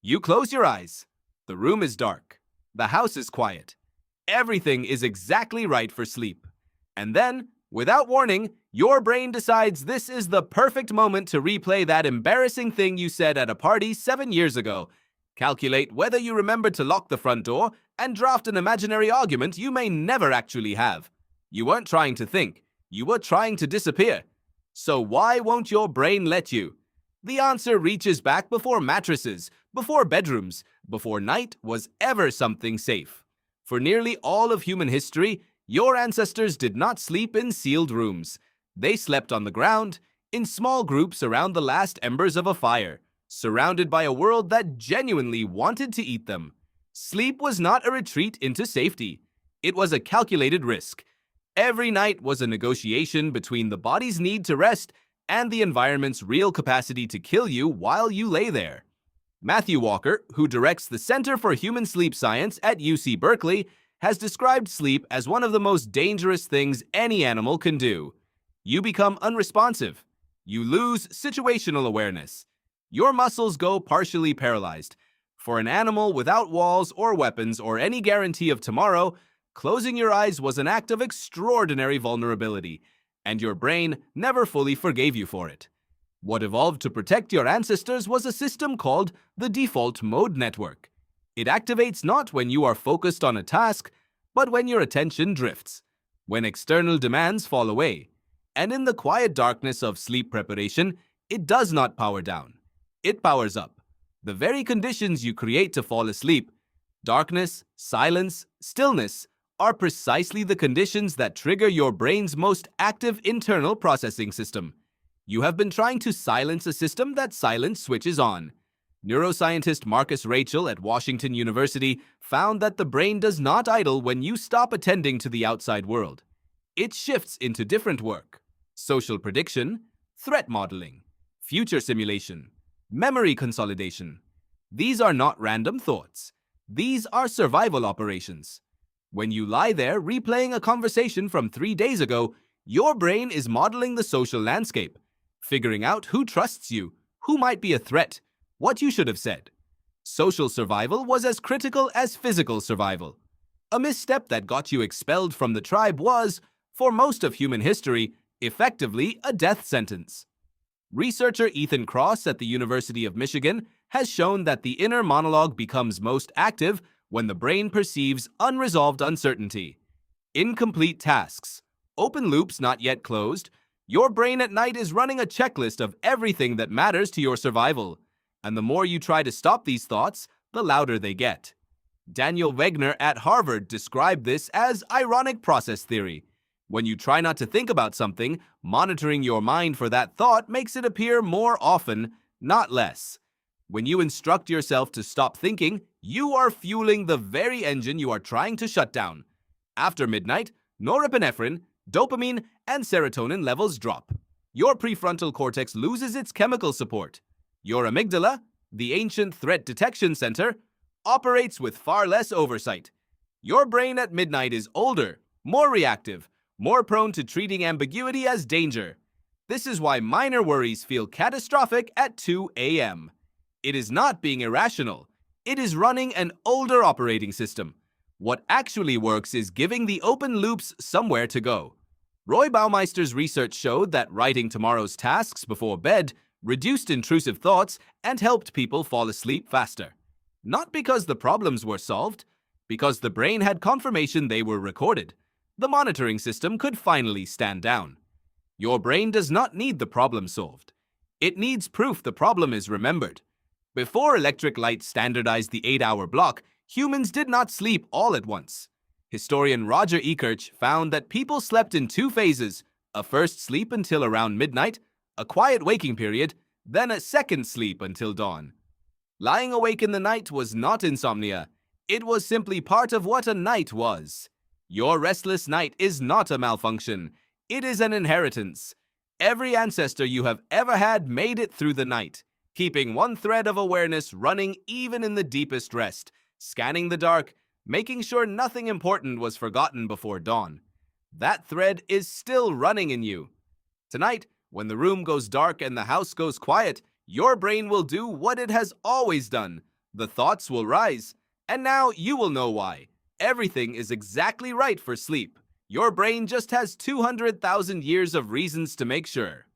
You close your eyes. The room is dark. The house is quiet. Everything is exactly right for sleep. And then, without warning, your brain decides this is the perfect moment to replay that embarrassing thing you said at a party 7 years ago. Calculate whether you remembered to lock the front door and draft an imaginary argument you may never actually have. You weren't trying to think. You were trying to disappear. So why won't your brain let you? The answer reaches back before mattresses, before bedrooms, before night was ever something safe. For nearly all of human history, your ancestors did not sleep in sealed rooms. They slept on the ground, in small groups around the last embers of a fire, surrounded by a world that genuinely wanted to eat them. Sleep was not a retreat into safety. It was a calculated risk. Every night was a negotiation between the body's need to rest and the environment's real capacity to kill you while you lay there. Matthew Walker, who directs the Center for Human Sleep Science at UC Berkeley, has described sleep as one of the most dangerous things any animal can do. You become unresponsive. You lose situational awareness. Your muscles go partially paralyzed. For an animal without walls or weapons or any guarantee of tomorrow, closing your eyes was an act of extraordinary vulnerability, and your brain never fully forgave you for it. What evolved to protect your ancestors was a system called the default mode network. It activates not when you are focused on a task, but when your attention drifts, when external demands fall away. And in the quiet darkness of sleep preparation, it does not power down. It powers up. The very conditions you create to fall asleep, darkness, silence, stillness, are precisely the conditions that trigger your brain's most active internal processing system. You have been trying to silence a system that silence switches on. Neuroscientist Marcus Rachel at Washington University found that the brain does not idle when you stop attending to the outside world. It shifts into different work: social prediction, threat modeling, future simulation, memory consolidation. These are not random thoughts. These are survival operations. When you lie there replaying a conversation from 3 days ago, your brain is modeling the social landscape, figuring out who trusts you, who might be a threat, what you should have said. Social survival was as critical as physical survival. A misstep that got you expelled from the tribe was, for most of human history, effectively a death sentence. Researcher Ethan Cross at the University of Michigan has shown that the inner monologue becomes most active when the brain perceives unresolved uncertainty, incomplete tasks, open loops not yet closed. Your brain at night is running a checklist of everything that matters to your survival, and the more you try to stop these thoughts, the louder they get. Daniel Wegner at Harvard described this as ironic process theory. When you try not to think about something, monitoring your mind for that thought makes it appear more often, not less. When you instruct yourself to stop thinking, you are fueling the very engine you are trying to shut down. After midnight, norepinephrine, dopamine, and serotonin levels drop. Your prefrontal cortex loses its chemical support. Your amygdala, the ancient threat detection center, operates with far less oversight. Your brain at midnight is older, more reactive, more prone to treating ambiguity as danger. This is why minor worries feel catastrophic at 2 a.m. It is not being irrational. It is running an older operating system. What actually works is giving the open loops somewhere to go. Roy Baumeister's research showed that writing tomorrow's tasks before bed reduced intrusive thoughts and helped people fall asleep faster. Not because the problems were solved, because the brain had confirmation they were recorded. The monitoring system could finally stand down. Your brain does not need the problem solved. It needs proof the problem is remembered. Before electric light standardized the 8-hour block, humans did not sleep all at once. Historian Roger Ekirch found that people slept in 2 phases: a first sleep until around midnight, a quiet waking period, then a second sleep until dawn. Lying awake in the night was not insomnia. It was simply part of what a night was. Your restless night is not a malfunction. It is an inheritance. Every ancestor you have ever had made it through the night, keeping one thread of awareness running even in the deepest rest, scanning the dark, making sure nothing important was forgotten before dawn. That thread is still running in you. Tonight, when the room goes dark and the house goes quiet, your brain will do what it has always done, The thoughts will rise, and now you will know why. Everything is exactly right for sleep. Your brain just has 200,000 years of reasons to make sure.